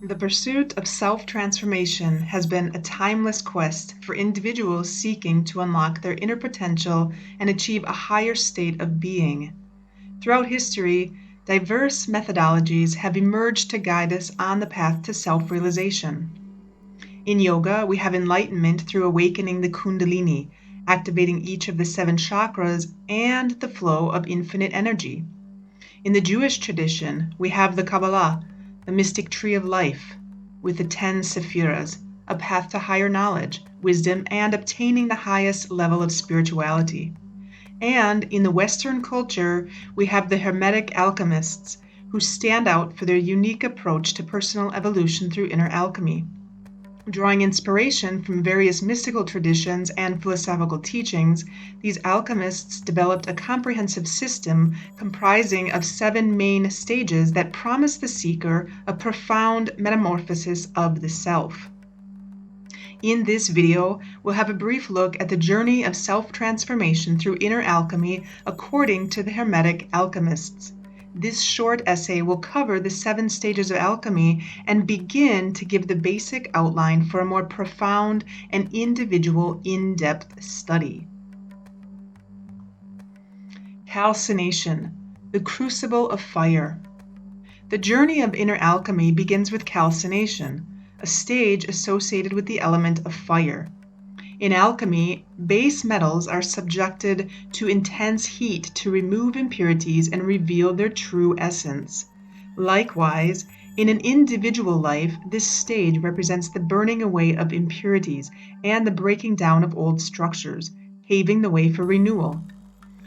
The pursuit of self-transformation has been a timeless quest for individuals seeking to unlock their inner potential and achieve a higher state of being. Throughout history, diverse methodologies have emerged to guide us on the path to self-realization. In yoga, we have enlightenment through awakening the Kundalini, activating each of the 7 chakras and the flow of infinite energy. In the Jewish tradition, we have the Kabbalah, the mystic tree of life, with the 10 sephiras, a path to higher knowledge, wisdom, and obtaining the highest level of spirituality. And in the Western culture, we have the Hermetic alchemists, who stand out for their unique approach to personal evolution through inner alchemy. Drawing inspiration from various mystical traditions and philosophical teachings, these alchemists developed a comprehensive system comprising of 7 main stages that promise the seeker a profound metamorphosis of the self. In this video, we'll have a brief look at the journey of self-transformation through inner alchemy according to the Hermetic alchemists. This short essay will cover the 7 stages of alchemy and begin to give the basic outline for a more profound and individual in-depth study. Calcination, the crucible of fire. The journey of inner alchemy begins with calcination, a stage associated with the element of fire. In alchemy, base metals are subjected to intense heat to remove impurities and reveal their true essence. Likewise, in an individual life, this stage represents the burning away of impurities and the breaking down of old structures, paving the way for renewal.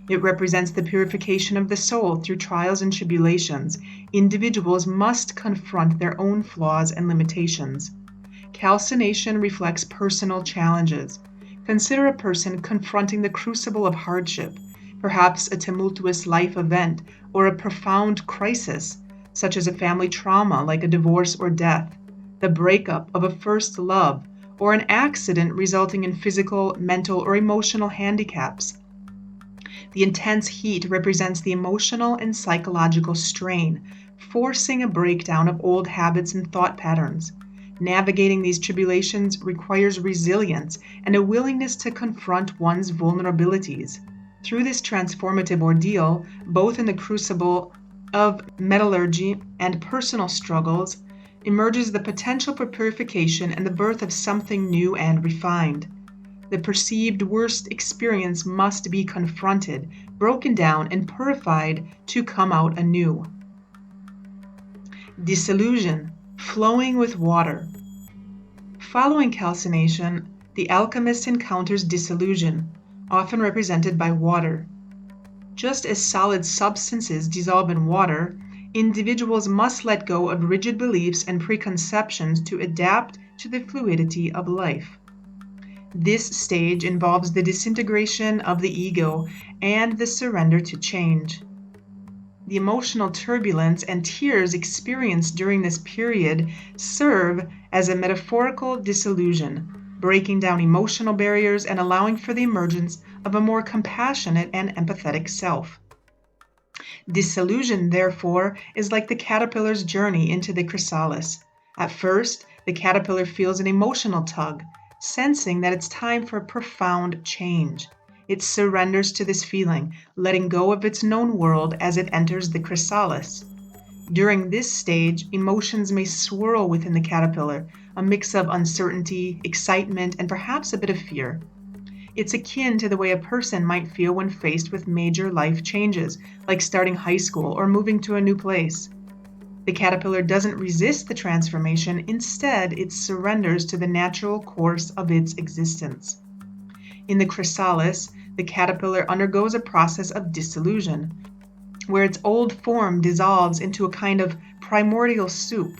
It represents the purification of the soul through trials and tribulations. Individuals must confront their own flaws and limitations. Calcination reflects personal challenges. Consider a person confronting the crucible of hardship, perhaps a tumultuous life event or a profound crisis, such as a family trauma like a divorce or death, the breakup of a first love, or an accident resulting in physical, mental, or emotional handicaps. The intense heat represents the emotional and psychological strain, forcing a breakdown of old habits and thought patterns. Navigating these tribulations requires resilience and a willingness to confront one's vulnerabilities. Through this transformative ordeal, both in the crucible of metallurgy and personal struggles, emerges the potential for purification and the birth of something new and refined. The perceived worst experience must be confronted, broken down, and purified to come out anew. Disillusion, flowing with water. Following calcination, the alchemist encounters dissolution, often represented by water. Just as solid substances dissolve in water, individuals must let go of rigid beliefs and preconceptions to adapt to the fluidity of life. This stage involves the disintegration of the ego and the surrender to change. The emotional turbulence and tears experienced during this period serve as a metaphorical disillusion, breaking down emotional barriers and allowing for the emergence of a more compassionate and empathetic self. Disillusion, therefore, is like the caterpillar's journey into the chrysalis. At first, the caterpillar feels an emotional tug, sensing that it's time for a profound change. It surrenders to this feeling, letting go of its known world as it enters the chrysalis. During this stage, emotions may swirl within the caterpillar, a mix of uncertainty, excitement, and perhaps a bit of fear. It's akin to the way a person might feel when faced with major life changes, like starting high school or moving to a new place. The caterpillar doesn't resist the transformation, instead it surrenders to the natural course of its existence. In the chrysalis, the caterpillar undergoes a process of dissolution, where its old form dissolves into a kind of primordial soup.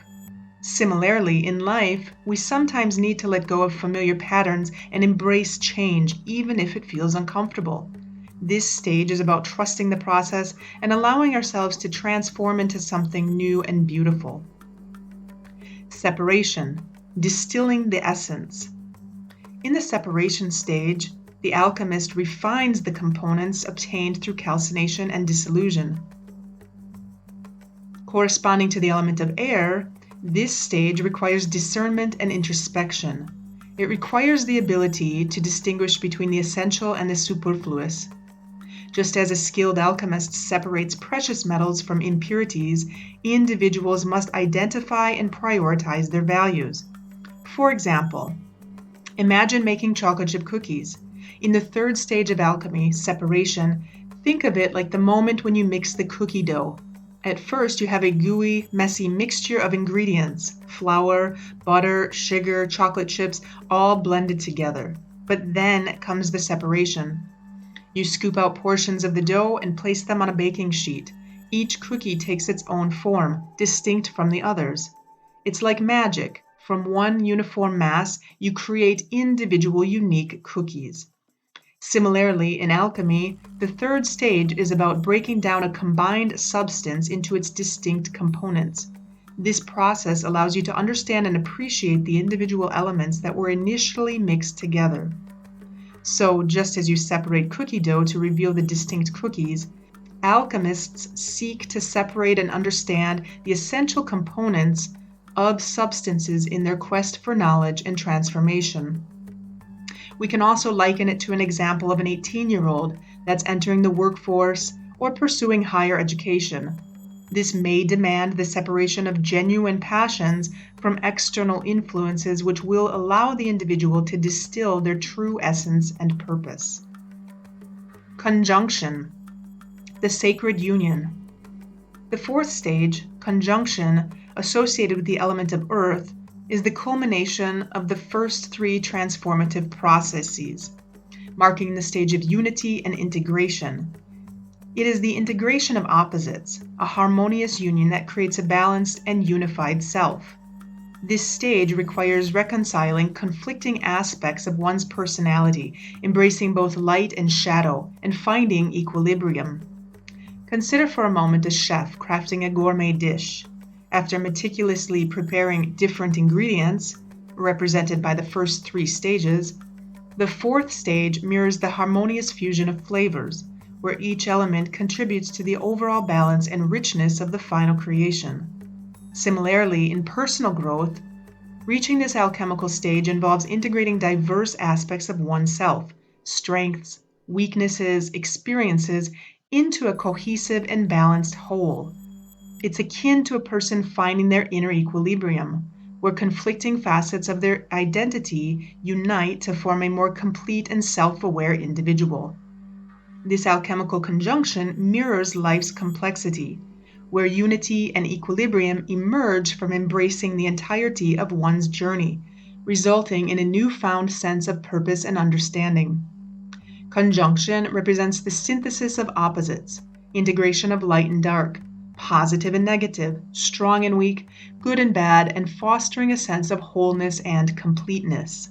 Similarly, in life, we sometimes need to let go of familiar patterns and embrace change, even if it feels uncomfortable. This stage is about trusting the process and allowing ourselves to transform into something new and beautiful. Separation, distilling the essence. In the separation stage, the alchemist refines the components obtained through calcination and dissolution. Corresponding to the element of air, This stage requires discernment and introspection. It requires the ability to distinguish between the essential and the superfluous. Just as a skilled alchemist separates precious metals from impurities, individuals must identify and prioritize their values. For example, imagine making chocolate chip cookies. In the third stage of alchemy, separation, think of it like the moment when you mix the cookie dough. At first, you have a gooey, messy mixture of ingredients: flour, butter, sugar, chocolate chips, all blended together. But then comes the separation. You scoop out portions of the dough and place them on a baking sheet. Each cookie takes its own form, distinct from the others. It's like magic. From one uniform mass, you create individual, unique cookies. Similarly, in alchemy, the third stage is about breaking down a combined substance into its distinct components. This process allows you to understand and appreciate the individual elements that were initially mixed together. So, just as you separate cookie dough to reveal the distinct cookies, alchemists seek to separate and understand the essential components of substances in their quest for knowledge and transformation. We can also liken it to an example of an 18-year-old that's entering the workforce or pursuing higher education. This may demand the separation of genuine passions from external influences, which will allow the individual to distill their true essence and purpose. Conjunction, the sacred union. The fourth stage, conjunction, associated with the element of earth, is the culmination of the first three transformative processes, marking the stage of unity and integration. It is the integration of opposites, a harmonious union that creates a balanced and unified self. This stage requires reconciling conflicting aspects of one's personality, embracing both light and shadow, and finding equilibrium. Consider for a moment a chef crafting a gourmet dish. After meticulously preparing different ingredients, represented by the first three stages, the fourth stage mirrors the harmonious fusion of flavors, where each element contributes to the overall balance and richness of the final creation. Similarly, in personal growth, reaching this alchemical stage involves integrating diverse aspects of oneself, strengths, weaknesses, experiences, into a cohesive and balanced whole. It's akin to a person finding their inner equilibrium, where conflicting facets of their identity unite to form a more complete and self-aware individual. This alchemical conjunction mirrors life's complexity, where unity and equilibrium emerge from embracing the entirety of one's journey, resulting in a newfound sense of purpose and understanding. Conjunction represents the synthesis of opposites, integration of light and dark, positive and negative, strong and weak, good and bad, and fostering a sense of wholeness and completeness.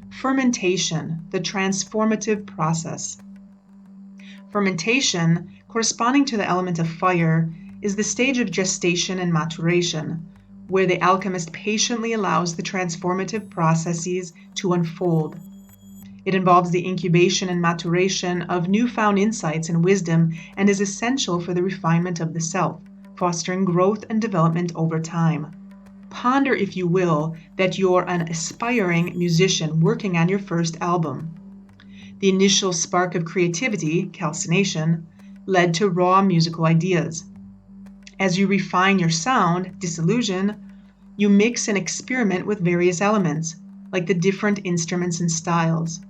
Fermentation, the transformative process. Fermentation, corresponding to the element of fire, is the stage of gestation and maturation, where the alchemist patiently allows the transformative processes to unfold. It involves the incubation and maturation of newfound insights and wisdom, and is essential for the refinement of the self, fostering growth and development over time. Ponder, if you will, that you're an aspiring musician working on your first album. The initial spark of creativity, calcination, led to raw musical ideas. As you refine your sound, disillusion, you mix and experiment with various elements, like the different instruments and styles.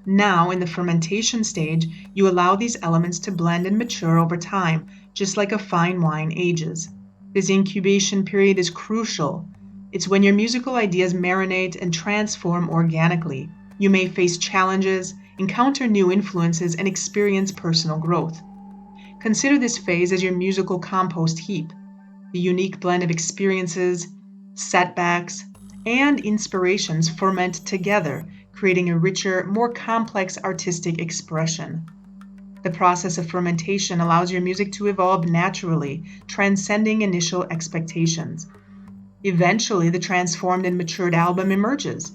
Now, in the fermentation stage, you allow these elements to blend and mature over time, just like a fine wine ages. This incubation period is crucial. It's when your musical ideas marinate and transform organically. You may face challenges, encounter new influences, and experience personal growth. Consider this phase as your musical compost heap, the unique blend of experiences, setbacks, and inspirations ferment together, creating a richer, more complex artistic expression. The process of fermentation allows your music to evolve naturally, transcending initial expectations. Eventually, the transformed and matured album emerges,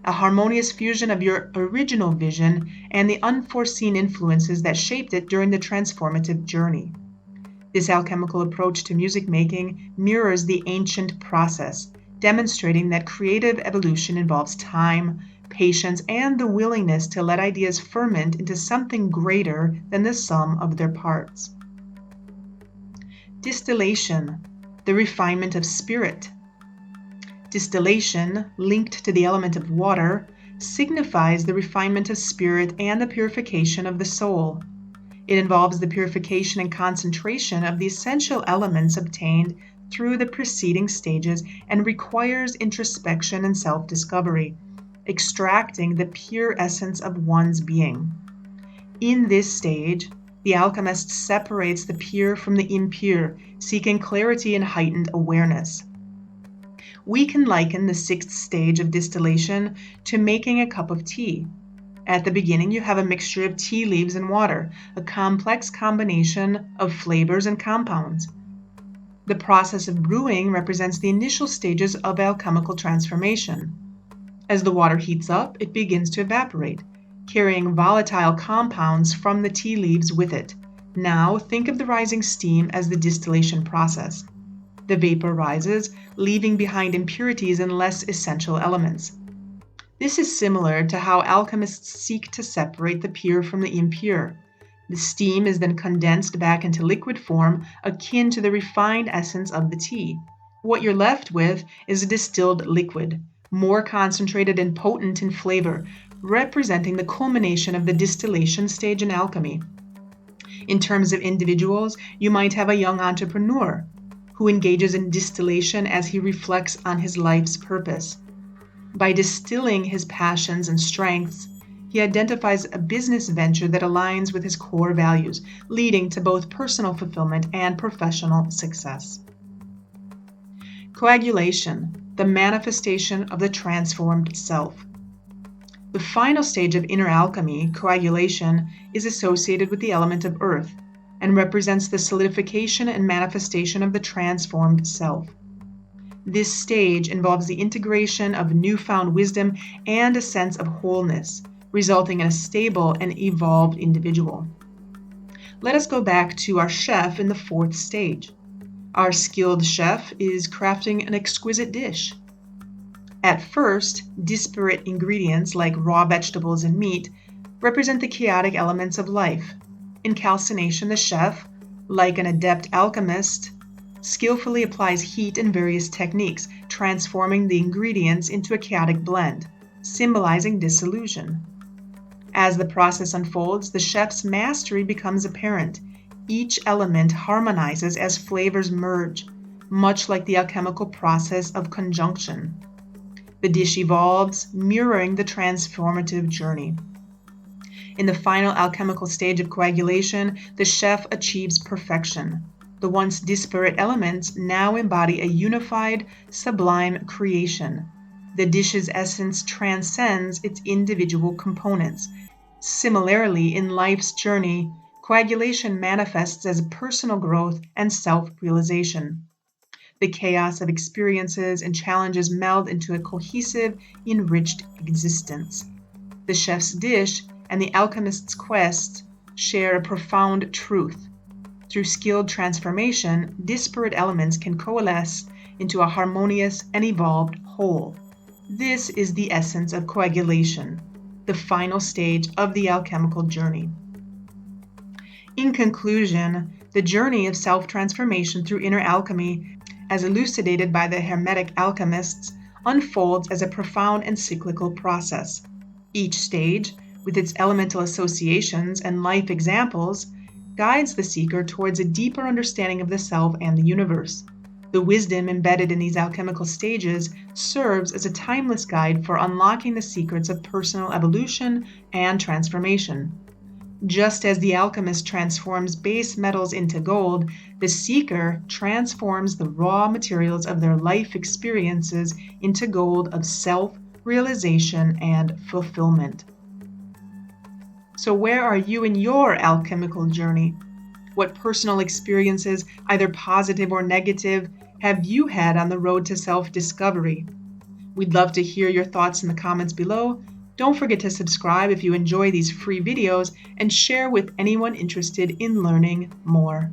a harmonious fusion of your original vision and the unforeseen influences that shaped it during the transformative journey. This alchemical approach to music making mirrors the ancient process, demonstrating that creative evolution involves time, patience, and the willingness to let ideas ferment into something greater than the sum of their parts. Distillation, the refinement of spirit. Distillation, linked to the element of water, signifies the refinement of spirit and the purification of the soul. It involves the purification and concentration of the essential elements obtained through the preceding stages and requires introspection and self-discovery, extracting the pure essence of one's being. In this stage, the alchemist separates the pure from the impure, seeking clarity and heightened awareness. We can liken the sixth stage of distillation to making a cup of tea. At the beginning, you have a mixture of tea leaves and water, a complex combination of flavors and compounds. The process of brewing represents the initial stages of alchemical transformation. As the water heats up, it begins to evaporate, carrying volatile compounds from the tea leaves with it. Now, think of the rising steam as the distillation process. The vapor rises, leaving behind impurities and less essential elements. This is similar to how alchemists seek to separate the pure from the impure. The steam is then condensed back into liquid form, akin to the refined essence of the tea. What you're left with is a distilled liquid, more concentrated and potent in flavor, representing the culmination of the distillation stage in alchemy. In terms of individuals, you might have a young entrepreneur who engages in distillation as he reflects on his life's purpose. By distilling his passions and strengths, he identifies a business venture that aligns with his core values, leading to both personal fulfillment and professional success. Coagulation, the manifestation of the transformed self. The final stage of inner alchemy, coagulation, is associated with the element of earth and represents the solidification and manifestation of the transformed self. This stage involves the integration of newfound wisdom and a sense of wholeness, resulting in a stable and evolved individual. Let us go back to our chef in the fourth stage. Our skilled chef is crafting an exquisite dish. At first, disparate ingredients like raw vegetables and meat represent the chaotic elements of life. In calcination, the chef, like an adept alchemist, skillfully applies heat and various techniques, transforming the ingredients into a chaotic blend, symbolizing dissolution. As the process unfolds, the chef's mastery becomes apparent. Each element harmonizes as flavors merge, much like the alchemical process of conjunction. The dish evolves, mirroring the transformative journey. In the final alchemical stage of coagulation, the chef achieves perfection. The once disparate elements now embody a unified, sublime creation. The dish's essence transcends its individual components. Similarly, in life's journey, coagulation manifests as personal growth and self-realization. The chaos of experiences and challenges meld into a cohesive, enriched existence. The chef's dish and the alchemist's quest share a profound truth. Through skilled transformation, disparate elements can coalesce into a harmonious and evolved whole. This is the essence of coagulation, the final stage of the alchemical journey. In conclusion, the journey of self-transformation through inner alchemy, as elucidated by the Hermetic alchemists, unfolds as a profound and cyclical process. Each stage, with its elemental associations and life examples, guides the seeker towards a deeper understanding of the self and the universe. The wisdom embedded in these alchemical stages serves as a timeless guide for unlocking the secrets of personal evolution and transformation. Just as the alchemist transforms base metals into gold, the seeker transforms the raw materials of their life experiences into gold of self-realization and fulfillment. So where are you in your alchemical journey? What personal experiences, either positive or negative, have you had on the road to self-discovery? We'd love to hear your thoughts in the comments below. Don't forget to subscribe if you enjoy these free videos and share with anyone interested in learning more.